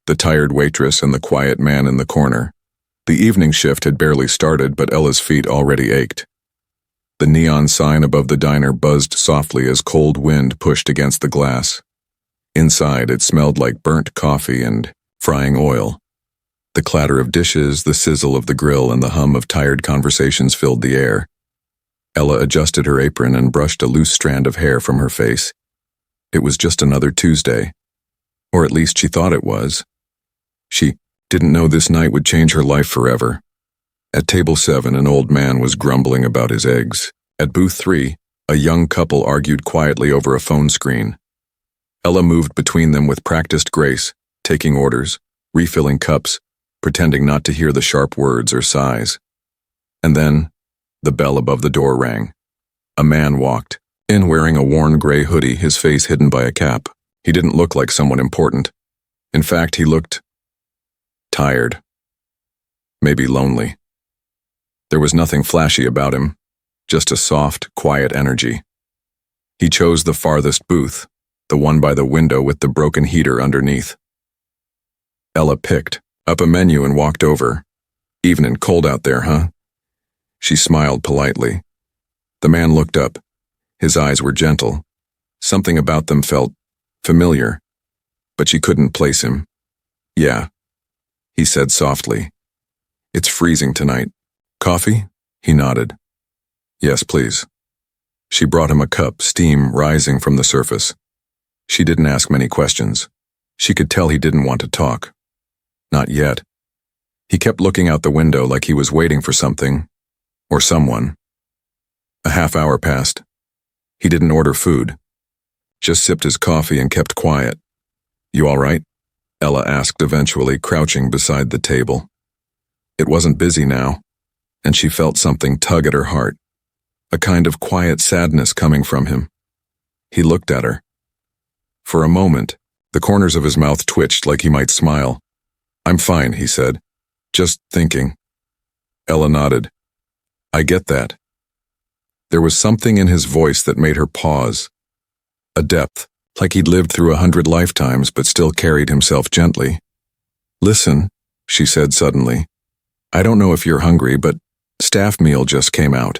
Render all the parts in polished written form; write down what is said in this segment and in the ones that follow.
the tired waitress and the quiet man in the corner. The evening shift had barely started, but Ella's feet already ached. The neon sign above the diner buzzed softly as cold wind pushed against the glass. Inside, it smelled like burnt coffee and frying oil. The clatter of dishes, the sizzle of the grill, and the hum of tired conversations filled the air. Ella adjusted her apron and brushed a loose strand of hair from her face. It was just another Tuesday. Or at least she thought it was. She didn't know this night would change her life forever. At table 7, an old man was grumbling about his eggs. At booth 3, a young couple argued quietly over a phone screen. Ella moved between them with practiced grace, taking orders, refilling cups, pretending not to hear the sharp words or sighs. And then, the bell above the door rang. A man walked in wearing a worn gray hoodie, his face hidden by a cap. He didn't look like someone important. In fact, he looked tired. Maybe lonely. There was nothing flashy about him, just a soft, quiet energy. He chose the farthest booth, the one by the window with the broken heater underneath. Ella picked up a menu and walked over. "Evening cold out there, huh?" She smiled politely. The man looked up. His eyes were gentle. Something about them felt familiar, but she couldn't place him. "Yeah," he said softly. "It's freezing tonight. Coffee?" He nodded. "Yes, please." She brought him a cup, steam rising from the surface. She didn't ask many questions. She could tell he didn't want to talk. Not yet. He kept looking out the window like he was waiting for something, or someone. A half hour passed. He didn't order food. Just sipped his coffee and kept quiet. "You all right?" Ella asked eventually, crouching beside the table. It wasn't busy now, and she felt something tug at her heart, a kind of quiet sadness coming from him. He looked at her. For a moment, the corners of his mouth twitched like he might smile. "I'm fine," he said. "Just thinking." Ella nodded. "I get that." There was something in his voice that made her pause. A depth, like he'd lived through 100 lifetimes but still carried himself gently. "Listen," she said suddenly. "I don't know if you're hungry, but staff meal just came out.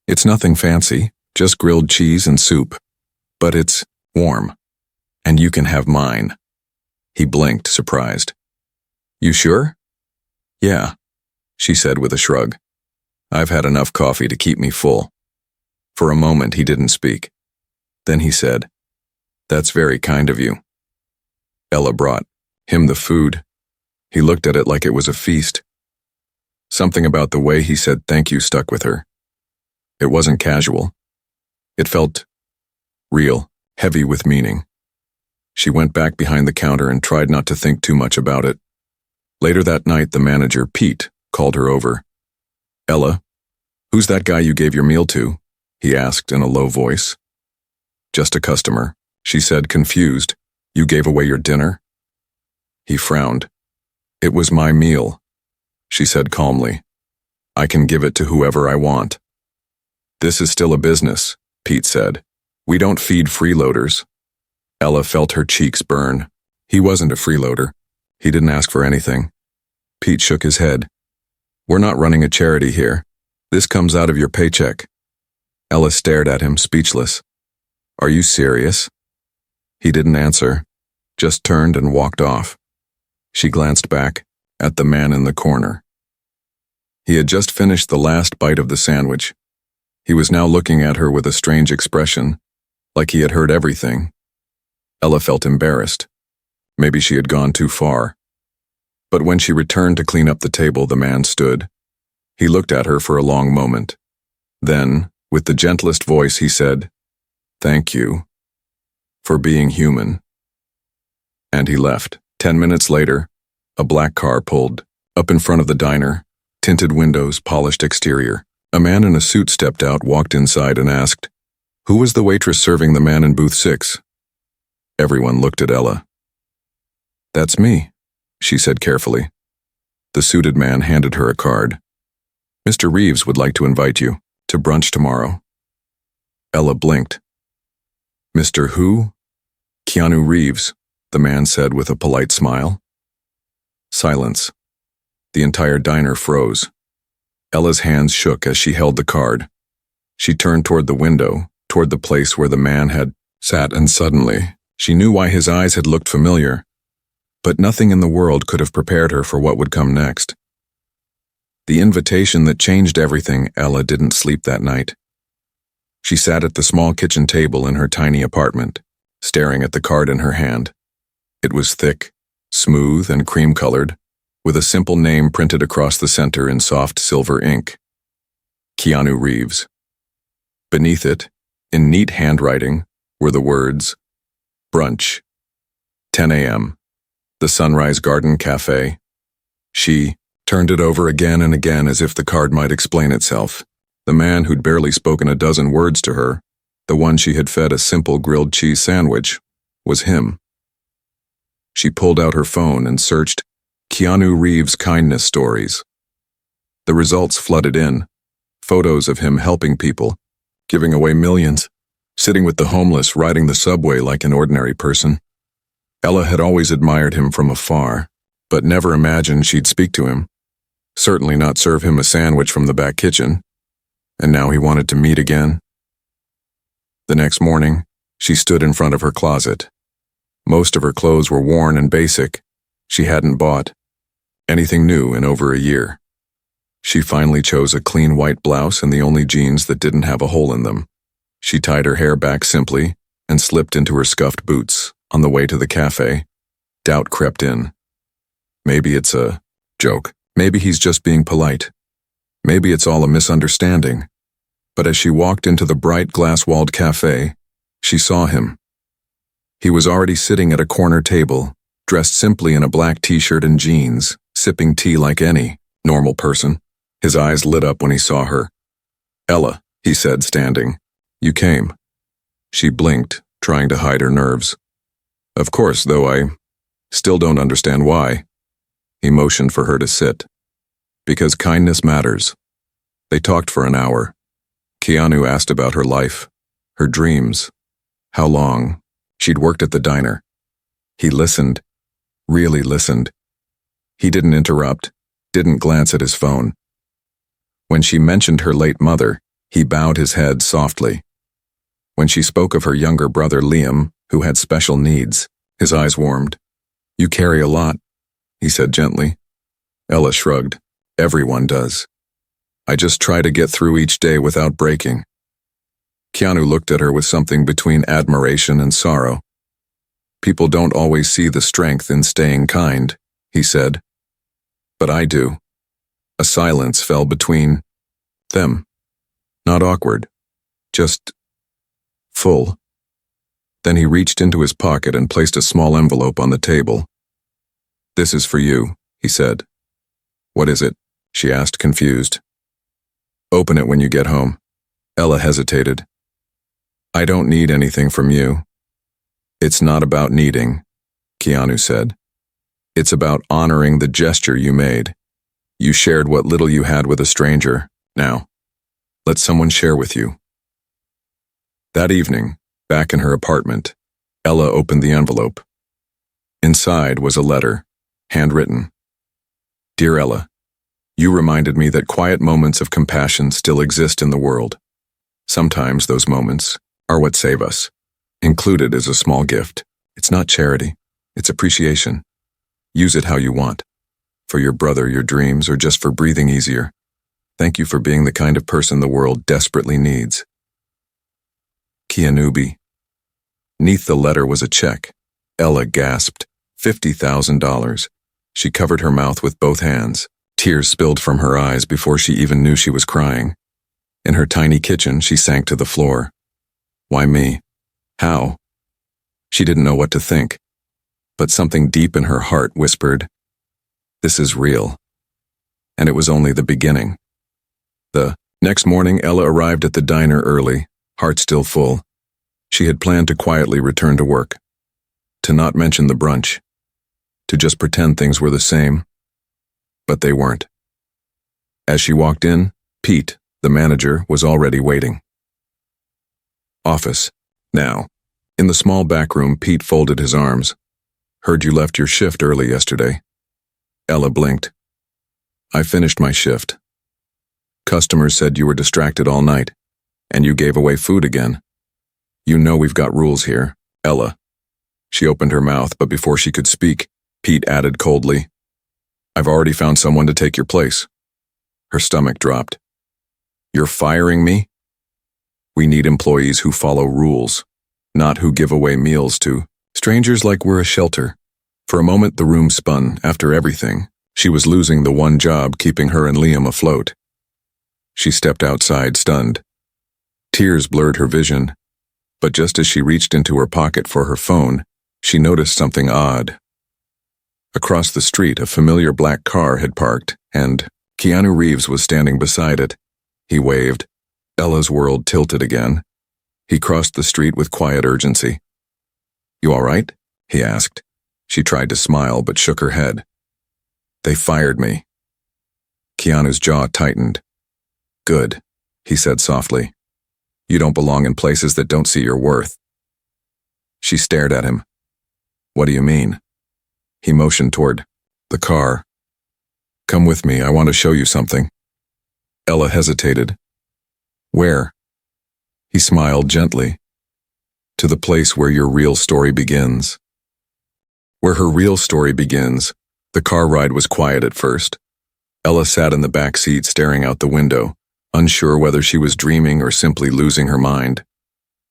It's nothing fancy, just grilled cheese and soup. But it's warm. And you can have mine." He blinked, surprised. "You sure?" "Yeah," she said with a shrug. "I've had enough coffee to keep me full." For a moment he didn't speak. Then he said, "That's very kind of you." Ella brought him the food. He looked at it like it was a feast. Something about the way he said thank you stuck with her. It wasn't casual. It felt real, heavy with meaning. She went back behind the counter and tried not to think too much about it. Later that night, the manager, Pete, called her over. "Ella, who's that guy you gave your meal to?" he asked in a low voice. "Just a customer," she said, confused. "You gave away your dinner?" He frowned. "It was my meal," she said calmly. "I can give it to whoever I want." "This is still a business," Pete said. "We don't feed freeloaders." Ella felt her cheeks burn. He wasn't a freeloader. He didn't ask for anything. Pete shook his head. "We're not running a charity here. This comes out of your paycheck." Ella stared at him, speechless. "Are you serious?" He didn't answer, just turned and walked off. She glanced back at the man in the corner. He had just finished the last bite of the sandwich. He was now looking at her with a strange expression, like he had heard everything. Ella felt embarrassed. Maybe she had gone too far. But when she returned to clean up the table, the man stood. He looked at her for a long moment. Then, with the gentlest voice, he said, "Thank you for being human." And he left. 10 minutes later, a black car pulled up in front of the diner, tinted windows, polished exterior. A man in a suit stepped out, walked inside, and asked, "Who was the waitress serving the man in booth 6? Everyone looked at Ella. "That's me," she said carefully. The suited man handed her a card. "Mr. Reeves would like to invite you to brunch tomorrow." Ella blinked. "Mr. who?" "Keanu Reeves," the man said with a polite smile. Silence. The entire diner froze. Ella's hands shook as she held the card. She turned toward the window, toward the place where the man had sat, and suddenly, she knew why his eyes had looked familiar. But nothing in the world could have prepared her for what would come next. The invitation that changed everything. Ella didn't sleep that night. She sat at the small kitchen table in her tiny apartment, staring at the card in her hand. It was thick, smooth, and cream-colored, with a simple name printed across the center in soft silver ink. Keanu Reeves. Beneath it, in neat handwriting, were the words, Brunch. 10 a.m. The Sunrise Garden Cafe. She turned it over again and again as if the card might explain itself. The man who'd barely spoken a dozen words to her, the one she had fed a simple grilled cheese sandwich, was him. She pulled out her phone and searched Keanu Reeves kindness stories. The results flooded in. Photos of him helping people, giving away millions, sitting with the homeless, riding the subway like an ordinary person. Ella had always admired him from afar, but never imagined she'd speak to him. Certainly not serve him a sandwich from the back kitchen. And now he wanted to meet again. The next morning, she stood in front of her closet. Most of her clothes were worn and basic. She hadn't bought anything new in over a year. She finally chose a clean white blouse and the only jeans that didn't have a hole in them. She tied her hair back simply and slipped into her scuffed boots. On the way to the cafe, doubt crept in. Maybe it's a joke. Maybe he's just being polite. Maybe it's all a misunderstanding. But as she walked into the bright glass-walled cafe, she saw him. He was already sitting at a corner table, dressed simply in a black t-shirt and jeans, sipping tea like any normal person. His eyes lit up when he saw her. "Ella," he said, standing. "You came." She blinked, trying to hide her nerves. "Of course, though I still don't understand why." He motioned for her to sit. "Because kindness matters." They talked for an hour. Keanu asked about her life, her dreams, how long she'd worked at the diner. He listened, really listened. He didn't interrupt, didn't glance at his phone. When she mentioned her late mother, he bowed his head softly. When she spoke of her younger brother Liam, who had special needs, his eyes warmed. "You carry a lot," he said gently. Ella shrugged. "Everyone does. I just try to get through each day without breaking." Keanu looked at her with something between admiration and sorrow. "People don't always see the strength in staying kind," he said. "But I do." A silence fell between them. Not awkward, just full. Then he reached into his pocket and placed a small envelope on the table. "This is for you," he said. "What is it?" she asked, confused. "Open it when you get home." Ella hesitated. "I don't need anything from you." "It's not about needing," Keanu said. "It's about honoring the gesture you made. You shared what little you had with a stranger. Now, let someone share with you." That evening, back in her apartment, Ella opened the envelope. Inside was a letter, handwritten. "Dear Ella, you reminded me that quiet moments of compassion still exist in the world. Sometimes those moments are what save us. Included is a small gift. It's not charity, it's appreciation. Use it how you want. For your brother, your dreams, or just for breathing easier. Thank you for being the kind of person the world desperately needs. KeanuReeves." Neath the letter was a check. Ella gasped. $50,000. She covered her mouth with both hands. Tears spilled from her eyes before she even knew she was crying. In her tiny kitchen, she sank to the floor. Why me? How? She didn't know what to think. But something deep in her heart whispered, "This is real." And it was only the beginning. The next morning, Ella arrived at the diner early, heart still full. She had planned to quietly return to work, to not mention the brunch, to just pretend things were the same. But they weren't. As she walked in, Pete, the manager, was already waiting. "Office. Now." In the small back room, Pete folded his arms. "Heard you left your shift early yesterday." Ella blinked. I finished my shift. Customers said you were distracted all night, and you gave away food again. You know we've got rules here, Ella. She opened her mouth, but before she could speak, Pete added coldly, I've already found someone to take your place. Her stomach dropped. You're firing me? We need employees who follow rules, not who give away meals to strangers like we're a shelter. For a moment the room spun. After everything, she was losing the one job keeping her and Liam afloat. She stepped outside, stunned. Tears blurred her vision, but just as she reached into her pocket for her phone, she noticed something odd. Across the street, a familiar black car had parked, and Keanu Reeves was standing beside it. He waved. Ella's world tilted again. He crossed the street with quiet urgency. You all right? He asked. She tried to smile but shook her head. They fired me. Keanu's jaw tightened. Good, he said softly. You don't belong in places that don't see your worth. She stared at him. What do you mean? He motioned toward the car. Come with me, I want to show you something. Ella hesitated. Where? He smiled gently. To the place where your real story begins. Where her real story begins. The car ride was quiet at first. Ella sat in the back seat staring out the window, unsure whether she was dreaming or simply losing her mind.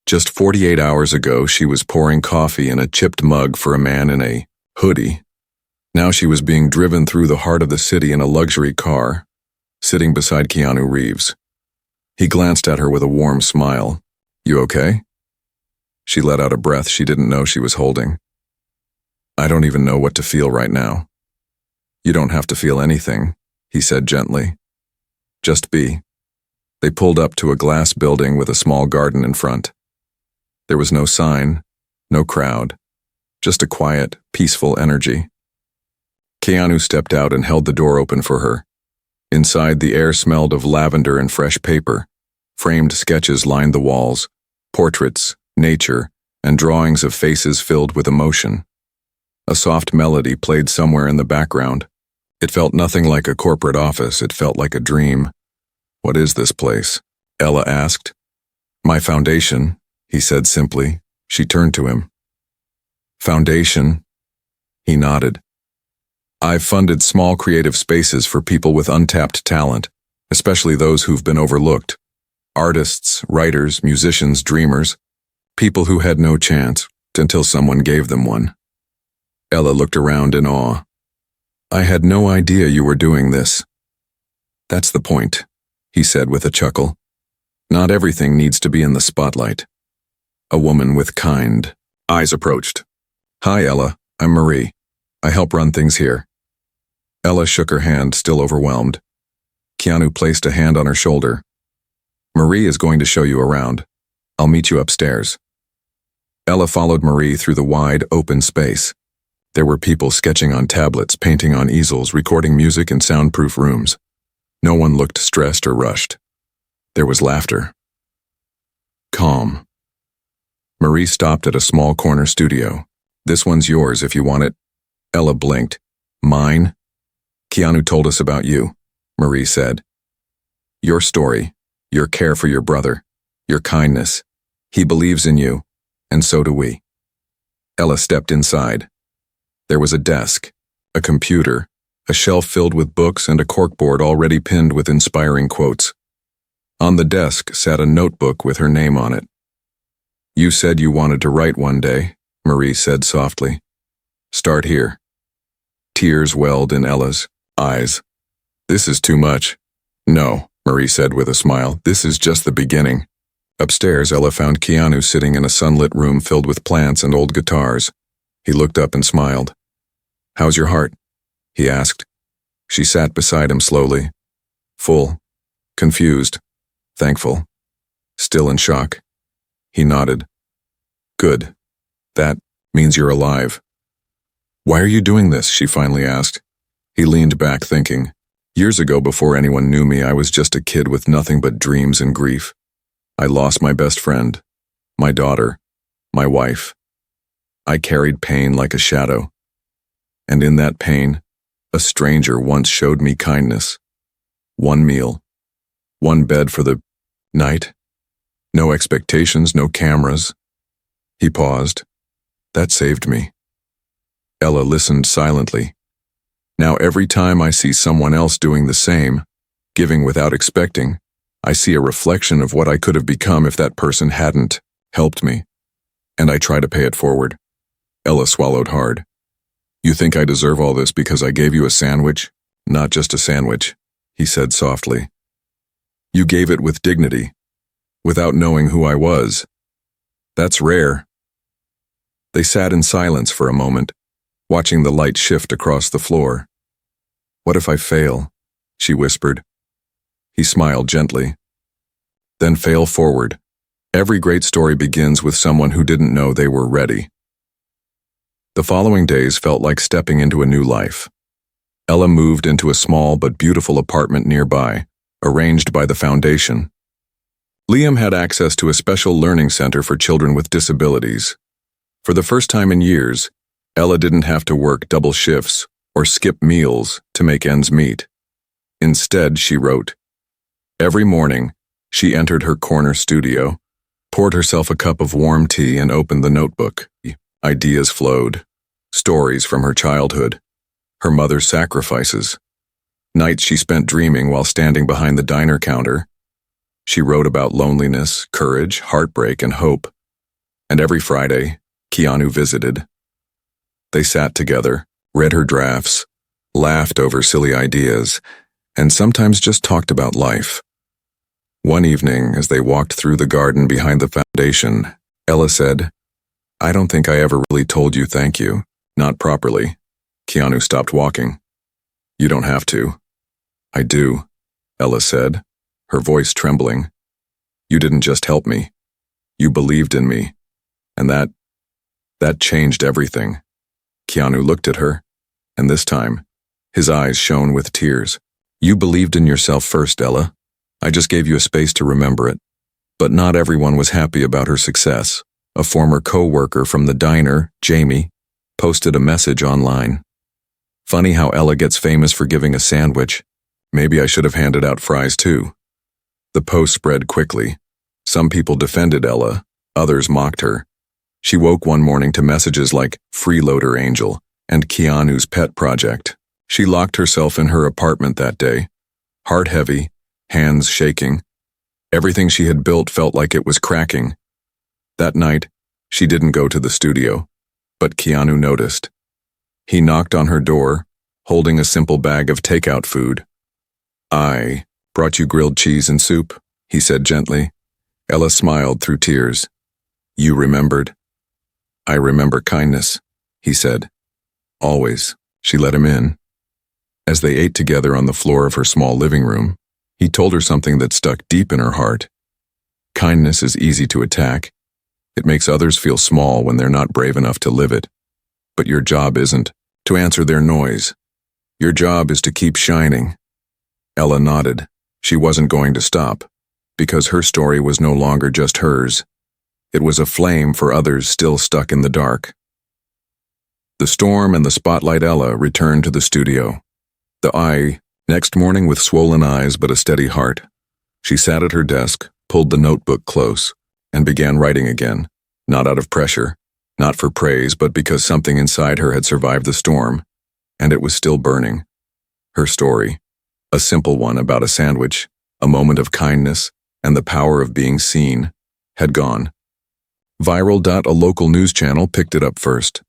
Just 48 hours ago, she was pouring coffee in a chipped mug for a man in a hoodie. Now she was being driven through the heart of the city in a luxury car, sitting beside Keanu Reeves. He glanced at her with a warm smile. You okay? She let out a breath she didn't know she was holding. I don't even know what to feel right now. You don't have to feel anything, he said gently. Just be. They pulled up to a glass building with a small garden in front. There was no sign, no crowd, just a quiet, peaceful energy. Keanu stepped out and held the door open for her. Inside, the air smelled of lavender and fresh paper. Framed sketches lined the walls, portraits, nature, and drawings of faces filled with emotion. A soft melody played somewhere in the background. It felt nothing like a corporate office, it felt like a dream. What is this place? Ella asked. My foundation, he said simply. She turned to him. Foundation? He nodded. I've funded small creative spaces for people with untapped talent, especially those who've been overlooked. Artists, writers, musicians, dreamers. People who had no chance until someone gave them one. Ella looked around in awe. I had no idea you were doing this. That's the point, he said with a chuckle. Not everything needs to be in the spotlight. A woman with kind eyes approached. Hi, Ella, I'm Marie. I help run things here. Ella shook her hand, still overwhelmed. Keanu placed a hand on her shoulder. Marie is going to show you around. I'll meet you upstairs. Ella followed Marie through the wide, open space. There were people sketching on tablets, painting on easels, recording music in soundproof rooms. No one looked stressed or rushed. There was laughter. Calm. Marie stopped at a small corner studio. This one's yours if you want it. Ella blinked. Mine? Keanu told us about you, Marie said. Your story, your care for your brother, your kindness. He believes in you, and so do we. Ella stepped inside. There was a desk, a computer, a shelf filled with books and a corkboard already pinned with inspiring quotes. On the desk sat a notebook with her name on it. You said you wanted to write one day, Marie said softly. Start here. Tears welled in Ella's eyes. This is too much. No, Marie said with a smile. This is just the beginning. Upstairs, Ella found Keanu sitting in a sunlit room filled with plants and old guitars. He looked up and smiled. How's your heart? He asked. She sat beside him slowly. Full, confused, thankful, still in shock. He nodded. Good. That means you're alive. Why are you doing this? She finally asked. He leaned back thinking. Years ago, before anyone knew me, I was just a kid with nothing but dreams and grief. I lost my best friend, my daughter, my wife. I carried pain like a shadow. And in that pain, A stranger once showed me kindness. One meal. One bed for the night. No expectations, no cameras. He paused. That saved me. Ella listened silently. Now every time I see someone else doing the same, giving without expecting, I see a reflection of what I could have become if that person hadn't helped me. And I try to pay it forward. Ella swallowed hard. You think I deserve all this because I gave you a sandwich? Not just a sandwich, he said softly. You gave it with dignity, without knowing who I was. That's rare. They sat in silence for a moment, watching the light shift across the floor. What if I fail? She whispered. He smiled gently. Then fail forward. Every great story begins with someone who didn't know they were ready. The following days felt like stepping into a new life. Ella moved into a small but beautiful apartment nearby, arranged by the foundation. Liam had access to a special learning center for children with disabilities. For the first time in years, Ella didn't have to work double shifts or skip meals to make ends meet. Instead, she wrote. Every morning, she entered her corner studio, poured herself a cup of warm tea and opened the notebook. Ideas flowed. Stories from her childhood. Her mother's sacrifices. Nights she spent dreaming while standing behind the diner counter. She wrote about loneliness, courage, heartbreak, and hope. And every Friday, Keanu visited. They sat together, read her drafts, laughed over silly ideas, and sometimes just talked about life. One evening, as they walked through the garden behind the foundation, Ella said, I don't think I ever really told you thank you. Not properly. Keanu stopped walking. You don't have to. I do, Ella said, her voice trembling. You didn't just help me. You believed in me. And that changed everything. Keanu looked at her, and this time, his eyes shone with tears. You believed in yourself first, Ella. I just gave you a space to remember it. But not everyone was happy about her success. A former co-worker from the diner, Jamie, posted a message online. Funny how Ella gets famous for giving a sandwich. Maybe I should have handed out fries too. The post spread quickly. Some people defended Ella, others mocked her. She woke one morning to messages like Freeloader Angel and Keanu's pet project. She locked herself in her apartment that day, heart heavy, hands shaking. Everything she had built felt like it was cracking. That night, she didn't go to the studio, but Keanu noticed. He knocked on her door, holding a simple bag of takeout food. I brought you grilled cheese and soup, he said gently. Ella smiled through tears. You remembered. I remember kindness, he said. Always. She let him in. As they ate together on the floor of her small living room, he told her something that stuck deep in her heart. Kindness is easy to attack. It makes others feel small when they're not brave enough to live it. But your job isn't to answer their noise. Your job is to keep shining. Ella nodded. She wasn't going to stop, because her story was no longer just hers. It was a flame for others still stuck in the dark. The storm and the spotlight Ella returned to the studio. Next morning with swollen eyes but a steady heart. She sat at her desk, pulled the notebook close, and began writing again, not out of pressure, not for praise, but because something inside her had survived the storm, and it was still burning. Her story, a simple one about a sandwich, a moment of kindness, and the power of being seen, had gone. Viral. A local news channel picked it up first.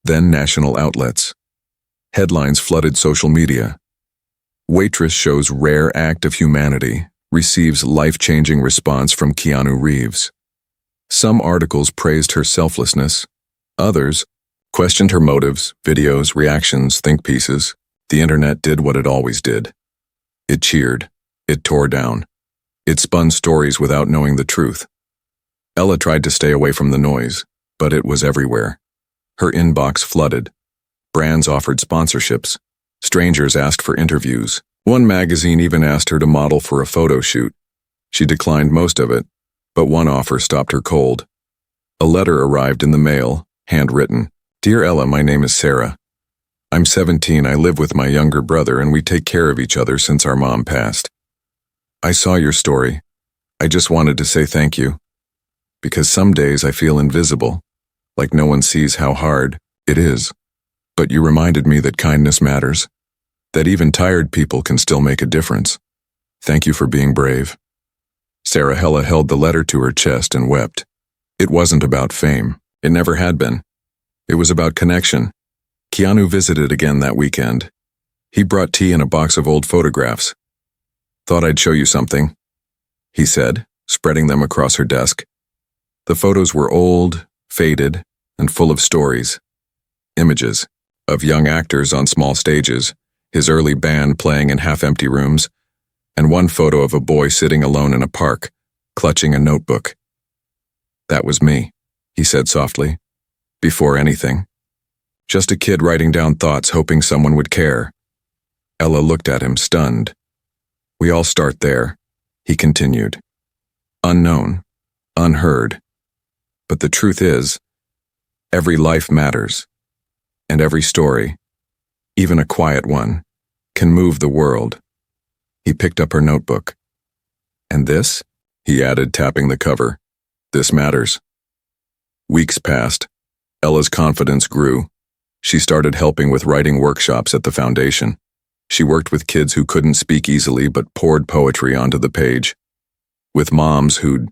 Then national outlets. Headlines flooded social media. Waitress shows rare act of humanity, receives life-changing response from Keanu Reeves. Some articles praised her selflessness. Others questioned her motives, videos, reactions, think pieces. The internet did what it always did. It cheered. It tore down. It spun stories without knowing the truth. Ella tried to stay away from the noise, but it was everywhere. Her inbox flooded. Brands offered sponsorships. Strangers asked for interviews. One magazine even asked her to model for a photo shoot. She declined most of it, but one offer stopped her cold. A letter arrived in the mail, handwritten. Dear Ella, my name is Sarah. I'm 17, I live with my younger brother, and we take care of each other since our mom passed. I saw your story. I just wanted to say thank you. Because some days I feel invisible, like no one sees how hard it is. But you reminded me that kindness matters, that even tired people can still make a difference. Thank you for being brave. Sarahella held the letter to her chest and wept. It wasn't about fame. It never had been. It was about connection. Keanu visited again that weekend. He brought tea and a box of old photographs. Thought I'd show you something, he said, spreading them across her desk. The photos were old, faded, and full of stories. Images of young actors on small stages, his early band playing in half-empty rooms, and one photo of a boy sitting alone in a park, clutching a notebook. That was me, he said softly. Before anything. Just a kid writing down thoughts, hoping someone would care. Ella looked at him, stunned. We all start there, he continued. Unknown, unheard. But the truth is, every life matters, and every story, even a quiet one, can move the world. He picked up her notebook. And this, he added, tapping the cover, this matters. Weeks passed. Ella's confidence grew. She started helping with writing workshops at the foundation. She worked with kids who couldn't speak easily but poured poetry onto the page. With moms who'd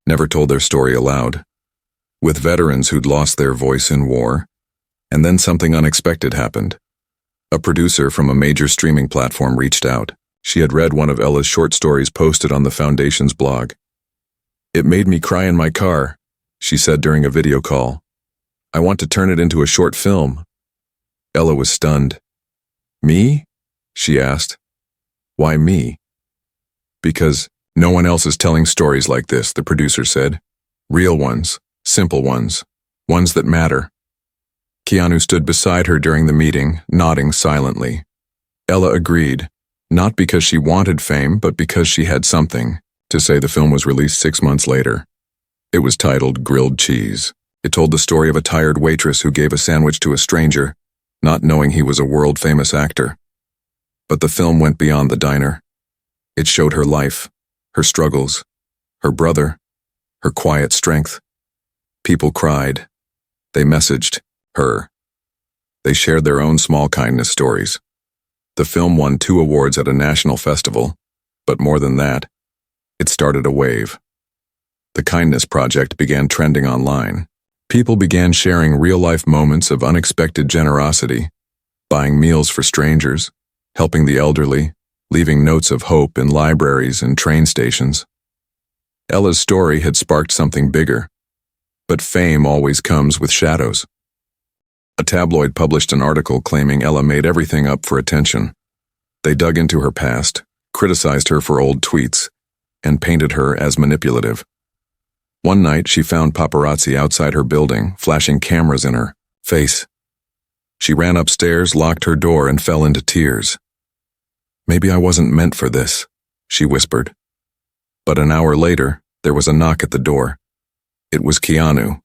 never told their story aloud. With veterans who'd lost their voice in war. And then something unexpected happened. A producer from a major streaming platform reached out. She had read one of Ella's short stories posted on the foundation's blog. It made me cry in my car, she said during a video call. I want to turn it into a short film. Ella was stunned. Me? She asked. Why me? Because no one else is telling stories like this, the producer said. Real ones, simple ones, ones that matter. Keanu stood beside her during the meeting, nodding silently. Ella agreed, not because she wanted fame, but because she had something to say. The film was released 6 months later. It was titled Grilled Cheese. It told the story of a tired waitress who gave a sandwich to a stranger, not knowing he was a world-famous actor. But the film went beyond the diner. It showed her life, her struggles, her brother, her quiet strength. People cried. They messaged her. They shared their own small kindness stories. The film won 2 awards at a national festival, but more than that, it started a wave. The Kindness Project began trending online. People began sharing real-life moments of unexpected generosity, buying meals for strangers, helping the elderly, leaving notes of hope in libraries and train stations. Ella's story had sparked something bigger, but fame always comes with shadows. A tabloid published an article claiming Ella made everything up for attention. They dug into her past, criticized her for old tweets, and painted her as manipulative. One night, she found paparazzi outside her building, flashing cameras in her face. She ran upstairs, locked her door, and fell into tears. Maybe I wasn't meant for this, she whispered. But an hour later, there was a knock at the door. It was Keanu.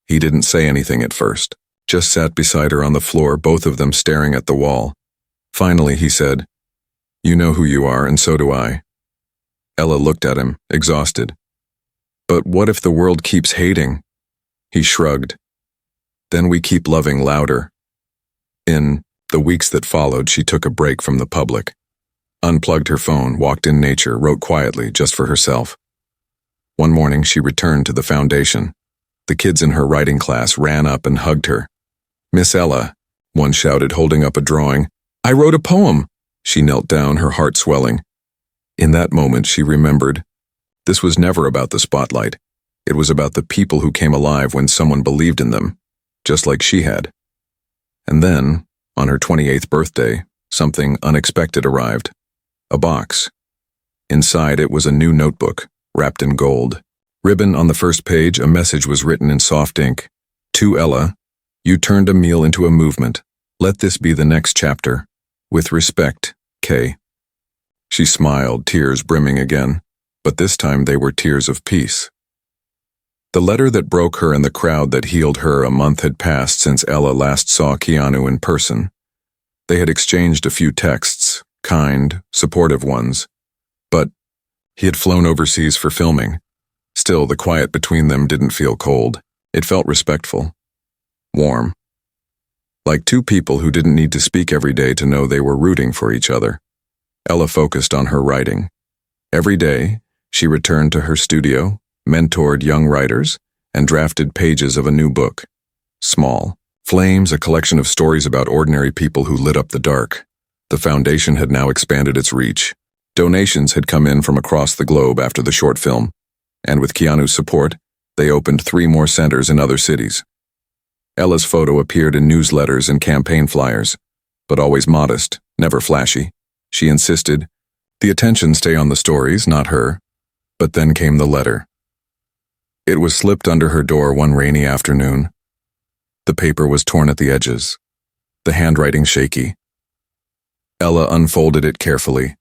He didn't say anything at first, just sat beside her on the floor, both of them staring at the wall. Finally, he said, "You know who you are, and so do I." Ella looked at him, exhausted. But what if the world keeps hating? He shrugged. Then we keep loving louder. In the weeks that followed, she took a break from the public, unplugged her phone, walked in nature, wrote quietly just for herself. One morning, she returned to the foundation. The kids in her writing class ran up and hugged her. "Miss Ella," one shouted, holding up a drawing. "I wrote a poem." She knelt down, her heart swelling. In that moment, she remembered. This was never about the spotlight. It was about the people who came alive when someone believed in them, just like she had. And then, on her 28th birthday, something unexpected arrived. A box. Inside it was a new notebook, wrapped in gold. Ribbon on the first page, a message was written in soft ink. To Ella, you turned a meal into a movement. Let this be the next chapter. With respect, K. She smiled, tears brimming again, but this time they were tears of peace. The letter that broke her and the crowd that healed her. A month had passed since Ella last saw Keanu in person. They had exchanged a few texts, kind, supportive ones. But he had flown overseas for filming. Still, the quiet between them didn't feel cold. It felt respectful. Warm. Like two people who didn't need to speak every day to know they were rooting for each other. Ella focused on her writing. Every day, she returned to her studio, mentored young writers, and drafted pages of a new book. Small. Flames, a collection of stories about ordinary people who lit up the dark. The foundation had now expanded its reach. Donations had come in from across the globe after the short film, and with Keanu's support, they opened 3 more centers in other cities. Ella's photo appeared in newsletters and campaign flyers, but always modest, never flashy. She insisted, the attention stay on the stories, not her. But then came the letter. It was slipped under her door one rainy afternoon. The paper was torn at the edges, the handwriting shaky. Ella unfolded it carefully.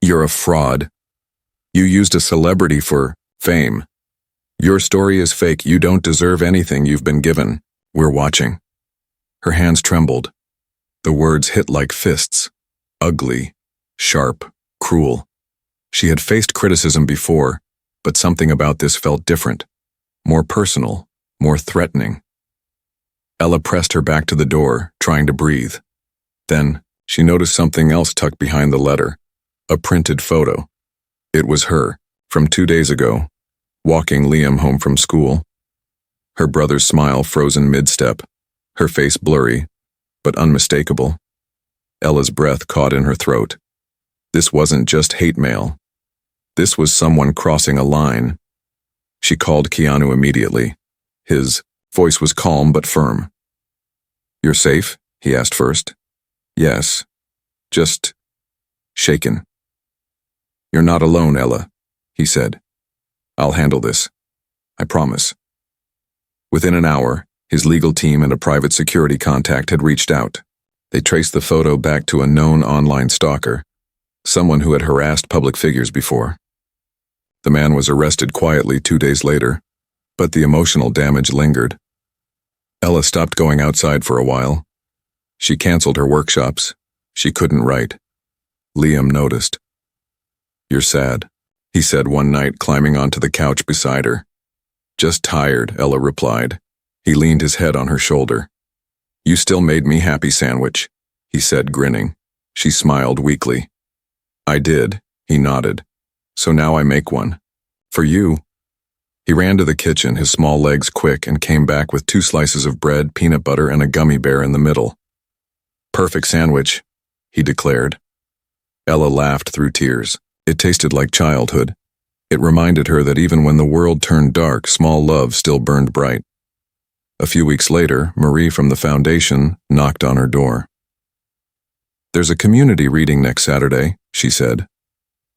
You're a fraud. You used a celebrity for fame. Your story is fake. You don't deserve anything you've been given. We're watching. Her hands trembled. The words hit like fists. Ugly, sharp, cruel. She had faced criticism before, but something about this felt different. More personal, more threatening. Ella pressed her back to the door, trying to breathe. Then, she noticed something else tucked behind the letter. A printed photo. It was her, from 2 days ago, walking Liam home from school. Her brother's smile frozen mid-step, her face blurry, but unmistakable. Ella's breath caught in her throat. This wasn't just hate mail. This was someone crossing a line. She called Keanu immediately. His voice was calm but firm. You're safe? He asked first. Yes. Just shaken. You're not alone, Ella, he said. I'll handle this. I promise. Within an hour, his legal team and a private security contact had reached out. They traced the photo back to a known online stalker, someone who had harassed public figures before. The man was arrested quietly 2 days later, but the emotional damage lingered. Ella stopped going outside for a while. She canceled her workshops. She couldn't write. Liam noticed. You're sad, he said one night, climbing onto the couch beside her. Just tired, Ella replied. He leaned his head on her shoulder. You still made me happy sandwich, he said, grinning. She smiled weakly. I did, he nodded. So now I make one. For you. He ran to the kitchen, his small legs quick, and came back with 2 slices of bread, peanut butter, and a gummy bear in the middle. Perfect sandwich, he declared. Ella laughed through tears. It tasted like childhood. It reminded her that even when the world turned dark, small love still burned bright. A few weeks later, Marie from the foundation knocked on her door. There's a community reading next Saturday, she said.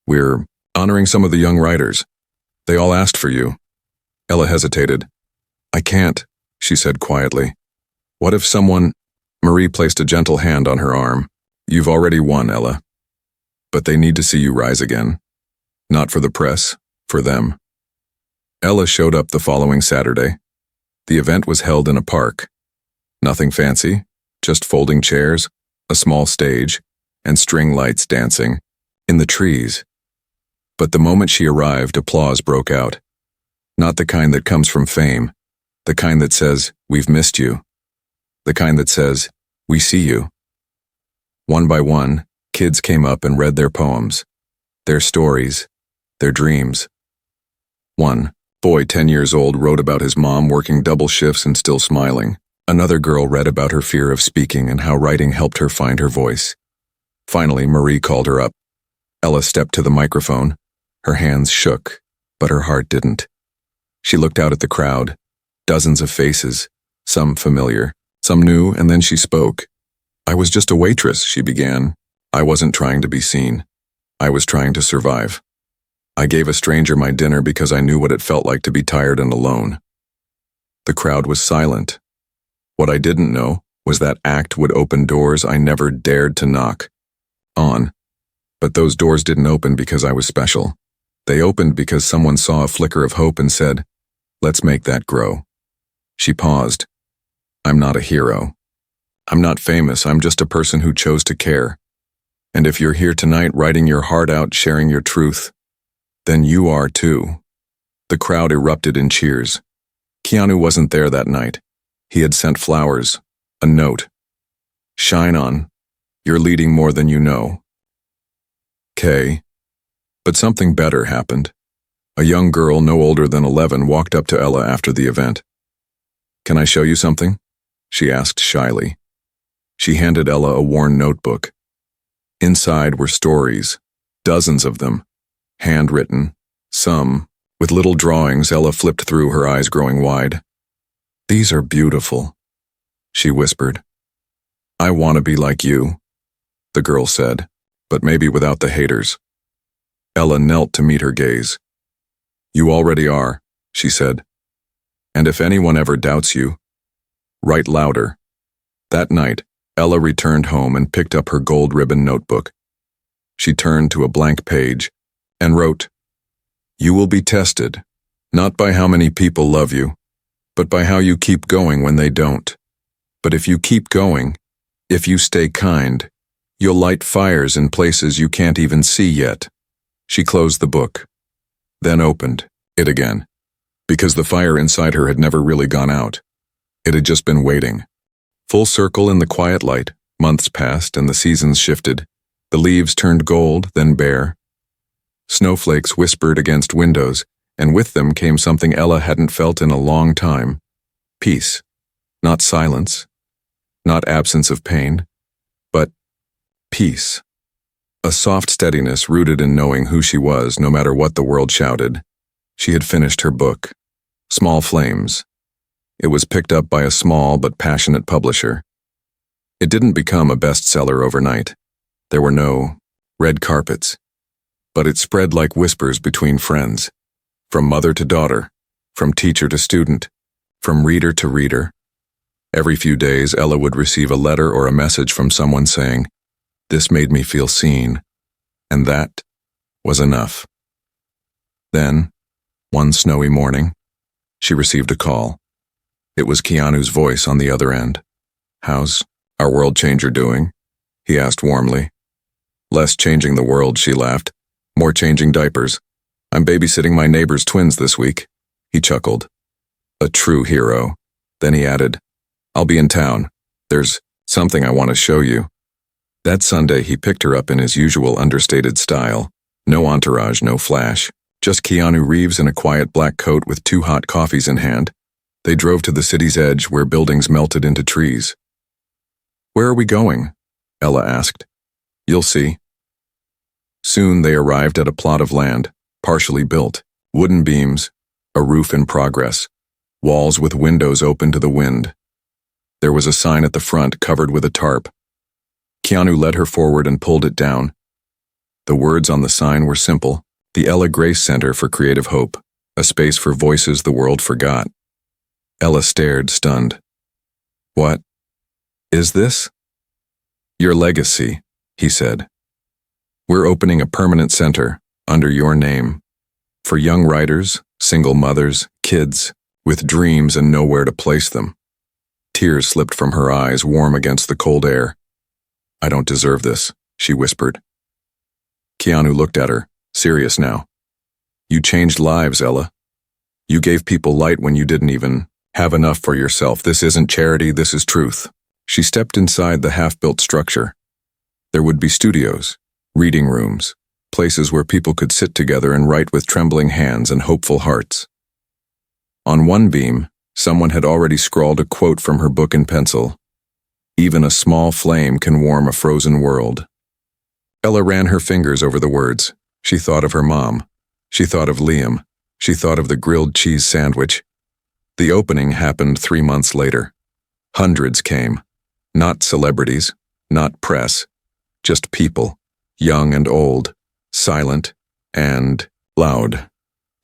We're honoring some of the young writers. They all asked for you. Ella hesitated. I can't, she said quietly. What if someone... Marie placed a gentle hand on her arm. You've already won, Ella. But they need to see you rise again. Not for the press, for them. Ella showed up the following Saturday. The event was held in a park. Nothing fancy, just folding chairs, a small stage, and string lights dancing, in the trees. But the moment she arrived, applause broke out. Not the kind that comes from fame, the kind that says, we've missed you. The kind that says, we see you. One by one, kids came up and read their poems, their stories, their dreams. One boy, 10 years old, wrote about his mom working double shifts and still smiling. Another girl read about her fear of speaking and how writing helped her find her voice. Finally, Marie called her up. Ella stepped to the microphone. Her hands shook, but her heart didn't. She looked out at the crowd, dozens of faces, some familiar, some new, and then she spoke. I was just a waitress, she began. I wasn't trying to be seen. I was trying to survive. I gave a stranger my dinner because I knew what it felt like to be tired and alone. The crowd was silent. What I didn't know was that act would open doors I never dared to knock on. But those doors didn't open because I was special. They opened because someone saw a flicker of hope and said, Let's make that grow. She paused. I'm not a hero. I'm not famous, I'm just a person who chose to care. And if you're here tonight writing your heart out, sharing your truth, then you are too. The crowd erupted in cheers. Keanu wasn't there that night. He had sent flowers, a note. Shine on. You're leading more than you know. K. But something better happened. A young girl no older than 11 walked up to Ella after the event. Can I show you something? She asked shyly. She handed Ella a worn notebook. Inside were stories, dozens of them, handwritten, some with little drawings. Ella flipped through, her eyes growing wide. These are beautiful, she whispered. I want to be like you, the girl said, but maybe without the haters. Ella knelt to meet her gaze. You already are, she said. And if anyone ever doubts you, write louder. That night, Ella returned home and picked up her gold ribbon notebook. She turned to a blank page and wrote, You will be tested, not by how many people love you, but by how you keep going when they don't. But if you keep going, if you stay kind, you'll light fires in places you can't even see yet. She closed the book, then opened it again, because the fire inside her had never really gone out. It had just been waiting. Full circle in the quiet light, months passed and the seasons shifted. The leaves turned gold, then bare. Snowflakes whispered against windows, and with them came something Ella hadn't felt in a long time. Peace. Not silence. Not absence of pain. But peace. A soft steadiness rooted in knowing who she was no matter what the world shouted. She had finished her book. Small Flames. It was picked up by a small but passionate publisher. It didn't become a bestseller overnight. There were no red carpets. But it spread like whispers between friends. From mother to daughter. From teacher to student. From reader to reader. Every few days, Ella would receive a letter or a message from someone saying, This made me feel seen. And that was enough. Then, one snowy morning, she received a call. It was Keanu's voice on the other end. How's our world changer doing? He asked warmly. Less changing the world, she laughed. More changing diapers. I'm babysitting my neighbor's twins this week. He chuckled. A true hero. Then he added, I'll be in town. There's something I want to show you. That Sunday, he picked her up in his usual understated style. No entourage, no flash. Just Keanu Reeves in a quiet black coat with 2 hot coffees in hand. They drove to the city's edge where buildings melted into trees. Where are we going? Ella asked. You'll see. Soon they arrived at a plot of land, partially built, wooden beams, a roof in progress, walls with windows open to the wind. There was a sign at the front covered with a tarp. Keanu led her forward and pulled it down. The words on the sign were simple. The Ella Grace Center for Creative Hope, a space for voices the world forgot. Ella stared, stunned. What is this? Your legacy, he said. We're opening a permanent center under your name for young writers, single mothers, kids with dreams and nowhere to place them. Tears slipped from her eyes, warm against the cold air. I don't deserve this, she whispered. Keanu looked at her, serious now. You changed lives, Ella. You gave people light when you didn't even have enough for yourself. This isn't charity, this is truth. She stepped inside the half-built structure. There would be studios, reading rooms, places where people could sit together and write with trembling hands and hopeful hearts. On one beam, someone had already scrawled a quote from her book in pencil. Even a small flame can warm a frozen world. Ella ran her fingers over the words. She thought of her mom. She thought of Liam. She thought of the grilled cheese sandwich. The opening happened 3 months later. Hundreds came. Not celebrities, not press, just people, young and old, silent and loud,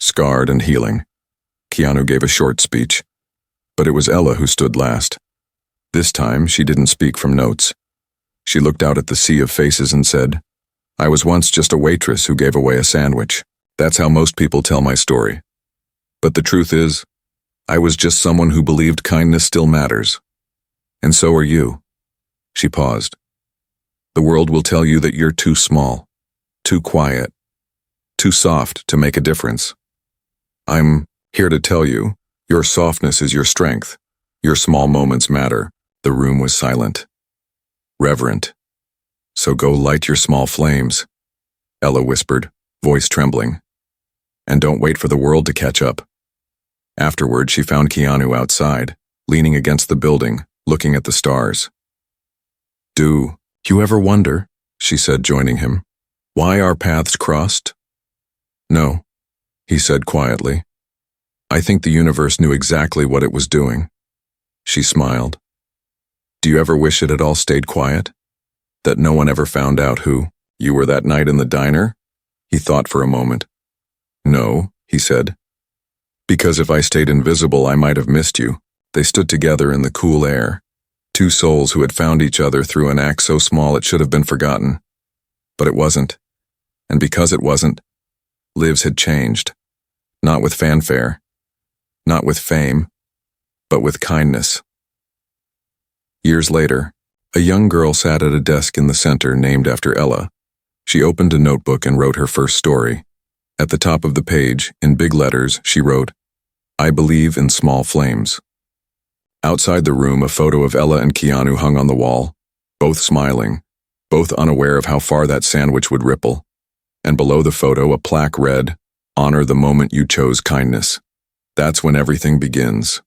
scarred and healing. Keanu gave a short speech, but it was Ella who stood last. This time, she didn't speak from notes. She looked out at the sea of faces and said, I was once just a waitress who gave away a sandwich. That's how most people tell my story. But the truth is, I was just someone who believed kindness still matters. And so are you. She paused. The world will tell you that you're too small, too quiet, too soft to make a difference. I'm here to tell you, your softness is your strength. Your small moments matter. The room was silent. Reverent. So go light your small flames, Ella whispered, voice trembling. And don't wait for the world to catch up. Afterward, she found Keanu outside, leaning against the building, looking at the stars. Do you ever wonder, she said, joining him, why our paths crossed? No, he said quietly. I think the universe knew exactly what it was doing. She smiled. Do you ever wish it had all stayed quiet? That no one ever found out who you were that night in the diner? He thought for a moment. No, he said. Because if I stayed invisible, I might have missed you. They stood together in the cool air. Two souls who had found each other through an act so small it should have been forgotten. But it wasn't. And because it wasn't, lives had changed. Not with fanfare. Not with fame. But with kindness. Years later, a young girl sat at a desk in the center named after Ella. She opened a notebook and wrote her first story. At the top of the page, in big letters, she wrote, I believe in small flames. Outside the room, a photo of Ella and Keanu hung on the wall, both smiling, both unaware of how far that sandwich would ripple. And below the photo, a plaque read, Honor the moment you chose kindness. That's when everything begins.